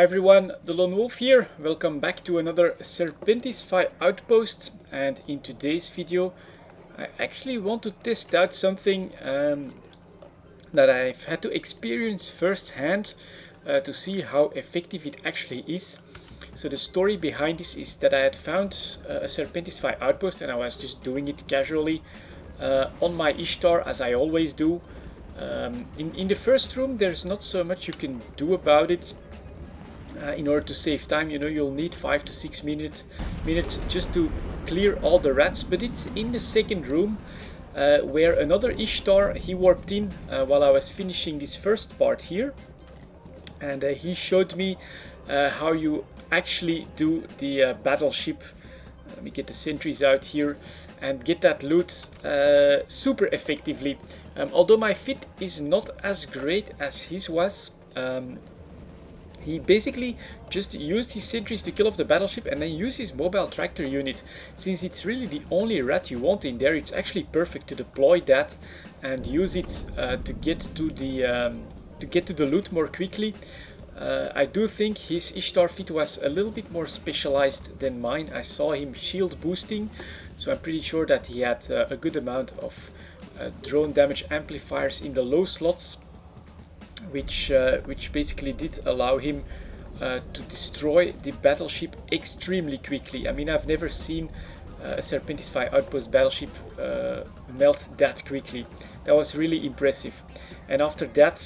Hi everyone, delonewolf here. Welcome back to another Serpentis outpost, and in today's video I actually want to test out something that I've had to experience firsthand to see how effective it actually is. So the story behind this is that I had found a Serpentis outpost and I was just doing it casually on my Ishtar, as I always do. In the first room there's not so much you can do about it. In order to save time, you'll need 5 to 6 minutes just to clear all the rats. But it's in the second room where another Ishtar, he warped in while I was finishing this first part here, and he showed me how you actually do the battleship. Let me get the sentries out here and get that loot super effectively. Although my fit is not as great as his was. He basically just used his sentries to kill off the battleship and then use his mobile tractor unit. Since it's really the only rat you want in there, it's actually perfect to deploy that and use it to get to the loot more quickly. I do think his Ishtar fit was a little bit more specialized than mine. I saw him shield boosting, so I'm pretty sure that he had a good amount of drone damage amplifiers in the low slots, which basically did allow him to destroy the battleship extremely quickly. I mean, I've never seen a Serpentis outpost battleship melt that quickly. That was really impressive. And after that,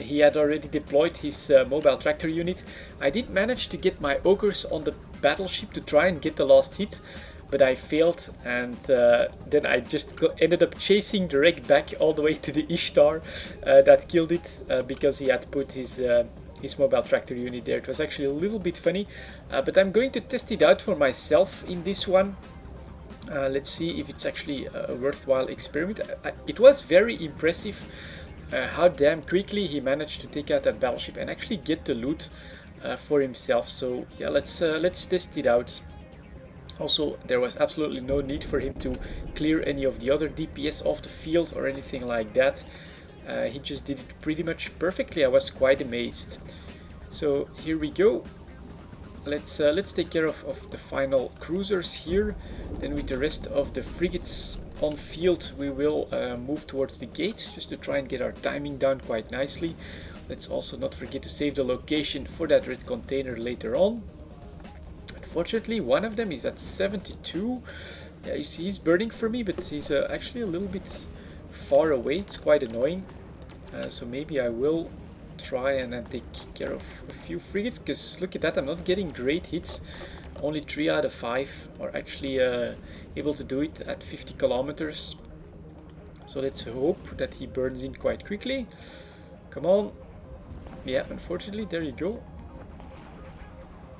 he had already deployed his mobile tractor unit. I did manage to get my ogres on the battleship to try and get the last hit, but I failed, and then I just ended up chasing the wreck back all the way to the Ishtar that killed it because he had put his mobile tractor unit there. It was actually a little bit funny, but I'm going to test it out for myself in this one. Let's see if it's actually a worthwhile experiment. It was very impressive how damn quickly he managed to take out that battleship and actually get the loot for himself. So yeah, let's test it out. Also, there was absolutely no need for him to clear any of the other DPS off the field or anything like that. He just did it pretty much perfectly. I was quite amazed. So here we go. Let's take care of the final cruisers here. Then with the rest of the frigates on field, we will move towards the gate just to try and get our timing down quite nicely. Let's also not forget to save the location for that red container later on. Unfortunately, one of them is at 72. Yeah, you see, he's burning for me, but he's actually a little bit far away. It's quite annoying. So maybe I will try and take care of a few frigates, because look at that, I'm not getting great hits. Only 3 out of 5 are actually able to do it at 50 kilometers. So let's hope that he burns in quite quickly. Come on. Yeah, unfortunately, there you go.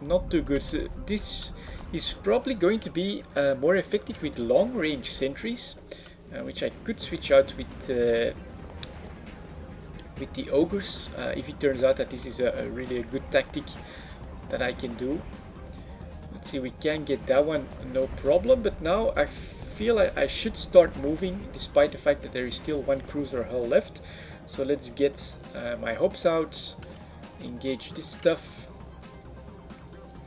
Not too good. So this is probably going to be more effective with long range sentries, which I could switch out with the ogres if it turns out that this is really a good tactic that I can do. Let's see, we can get that one, no problem. But now I feel I should start moving, despite the fact that there is still one cruiser hull left. So let's get my hopes out, engage this stuff,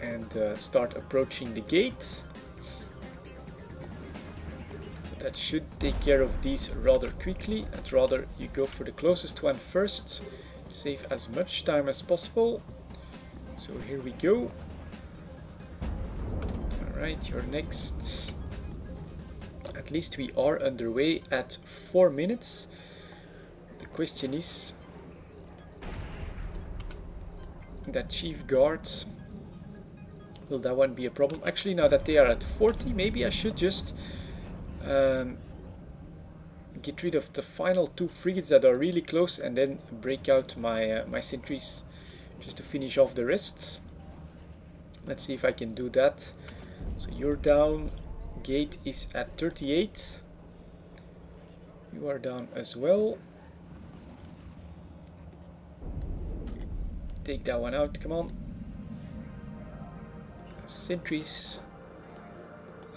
and start approaching the gate. So that should take care of these rather quickly. I'd rather you go for the closest one first to save as much time as possible. So here we go. Alright, you're next. At least we are underway at 4 minutes. The question is that chief guard. Will that one be a problem? Actually, now that they are at 40, maybe I should just get rid of the final 2 frigates that are really close and then break out my my sentries just to finish off the rest. Let's see if I can do that. So you're down. Gate is at 38. You are down as well. Take that one out, come on. Sentries,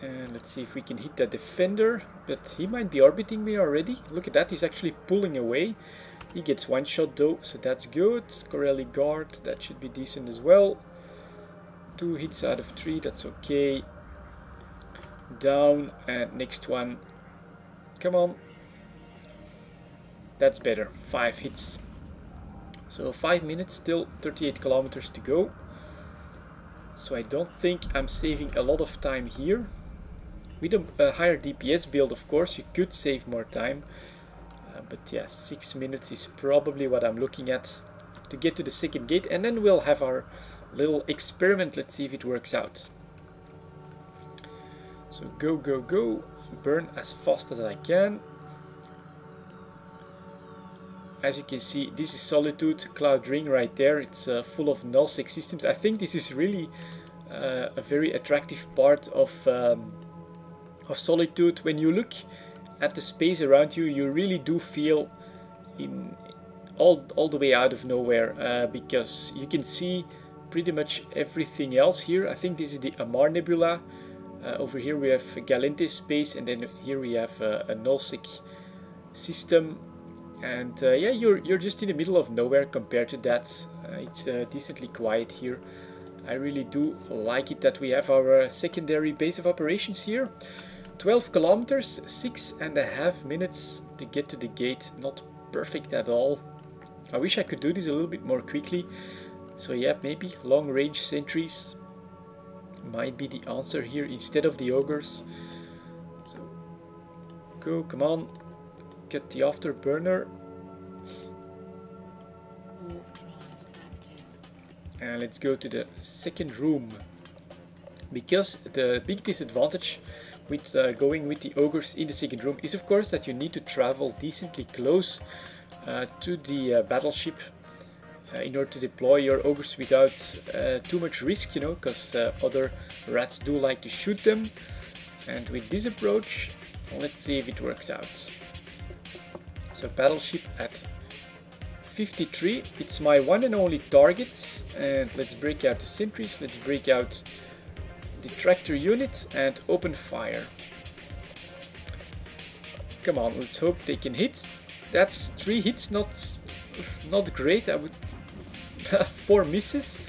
and let's see if we can hit that defender, but he might be orbiting me already. Look at that, he's actually pulling away. He gets one shot though, so that's good. Corelli guard, that should be decent as well. 2 hits out of 3, that's okay. Down, and next one. Come on. That's better. 5 hits. So 5 minutes, still 38 kilometers to go. So I don't think I'm saving a lot of time here. With a higher DPS build, of course, you could save more time. But yeah, 6 minutes is probably what I'm looking at to get to the second gate. And then we'll have our little experiment. Let's see if it works out. So go, go, go. Burn as fast as I can. As you can see, this is Solitude, Cloud Ring right there. It's full of nullsec systems. I think this is really a very attractive part of Solitude. When you look at the space around you, you really do feel in all the way out of nowhere, because you can see pretty much everything else here. I think this is the Amar Nebula. Over here we have Galente space, and then here we have a nullsec system. And yeah, you're just in the middle of nowhere compared to that. It's decently quiet here. I really do like it that we have our secondary base of operations here. 12 kilometers, 6.5 minutes to get to the gate. Not perfect at all. I wish I could do this a little bit more quickly. So yeah, maybe long range sentries might be the answer here instead of the ogres. So go, come on. Get the afterburner. And let's go to the second room. Because the big disadvantage with going with the ogres in the second room is of course that you need to travel decently close to the battleship in order to deploy your ogres without too much risk, you know, because other rats do like to shoot them. And with this approach, let's see if it works out. So battleship at 53, it's my one and only target. And let's break out the sentries, let's break out the tractor unit and open fire. Come on, let's hope they can hit. That's 3 hits, not great. I would 4 misses.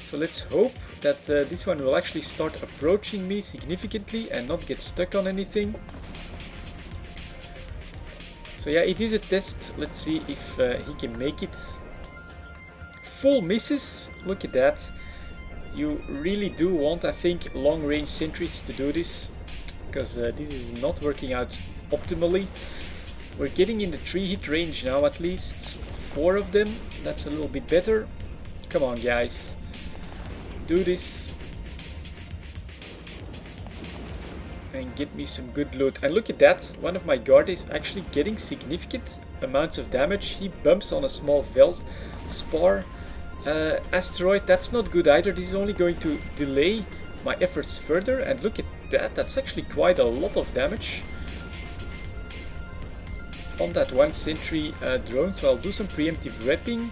So let's hope that this one will actually start approaching me significantly and not get stuck on anything. So yeah, it is a test. Let's see if he can make it. Full misses. Look at that. You really do want, I think, long range sentries to do this, because this is not working out optimally. We're getting in the 3 hit range now, at least 4 of them. That's a little bit better. Come on guys, do this and get me some good loot. And look at that, one of my guard is actually getting significant amounts of damage. He bumps on a small Veldspar asteroid. That's not good either. This is only going to delay my efforts further. And look at that, that's actually quite a lot of damage on that one sentry drone. So I'll do some preemptive repping.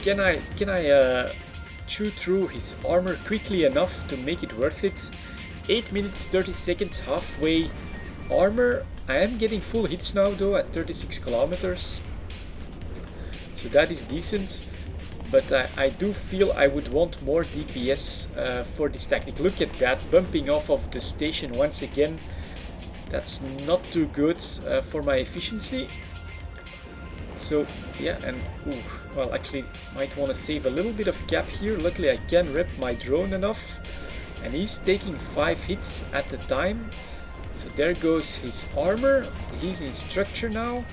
Can I chew through his armor quickly enough to make it worth it? 8 minutes 30 seconds, halfway armor. I am getting full hits now though at 36 kilometers. So that is decent. But I do feel I would want more DPS for this tactic. Look at that, bumping off of the station once again. That's not too good for my efficiency. So yeah, and ooh, well, actually might want to save a little bit of cap here. Luckily I can rep my drone enough, and he's taking 5 hits at the time. So there goes his armor. He's in structure now.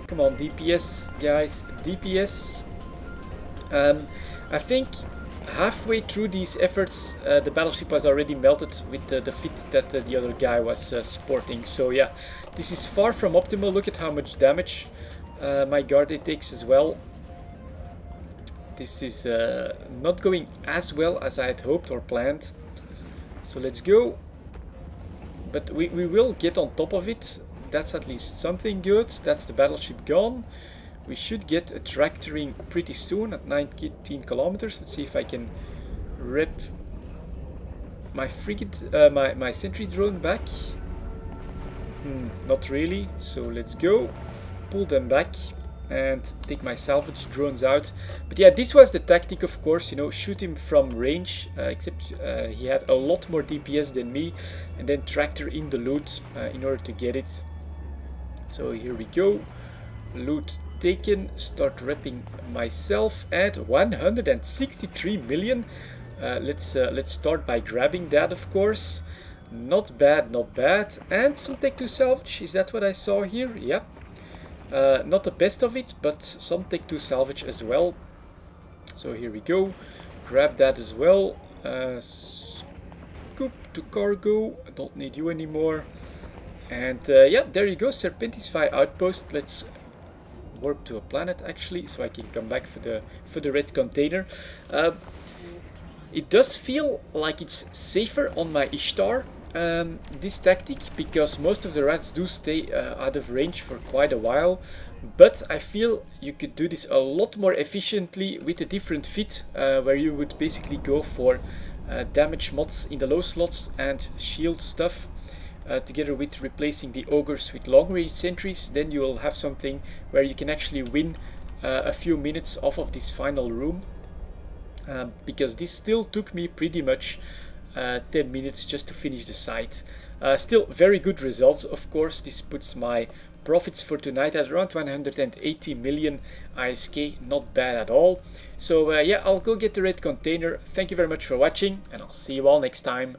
Come on, DPS guys, DPS. I think halfway through these efforts the battleship was already melted with the fit that the other guy was sporting. So yeah, this is far from optimal. Look at how much damage my guard takes as well. This is not going as well as I had hoped or planned. So let's go. But we will get on top of it. That's at least something good. That's the battleship gone. We should get a tractoring pretty soon at 19 kilometers. Let's see if I can rep my frigate, my sentry drone back. Not really. So let's go. pull them back and take my salvage drones out. But yeah, this was the tactic, of course, you know, shoot him from range, except he had a lot more DPS than me, and then tractor in the loot in order to get it. So here we go, loot taken, start repping myself at 163 million. Let's start by grabbing that, of course. Not bad, not bad. And some Tech 2 salvage, is that what I saw here? Yeah. Not the best of it, but some Tech 2 salvage as well. So here we go. Grab that as well. Scoop to cargo. I don't need you anymore. And yeah, there you go. Serpentis Phi outpost. Let's warp to a planet actually, so I can come back for the red container. It does feel like it's safer on my Ishtar, this tactic, because most of the rats do stay out of range for quite a while. But I feel you could do this a lot more efficiently with a different fit, where you would basically go for damage mods in the low slots and shield stuff, together with replacing the ogres with long range sentries. Then you will have something where you can actually win a few minutes off of this final room. Because this still took me pretty much 10 minutes just to finish the site. Still very good results, of course. This puts my profits for tonight at around 180 million ISK, not bad at all. So yeah, I'll go get the red container. Thank you very much for watching, and I'll see you all next time.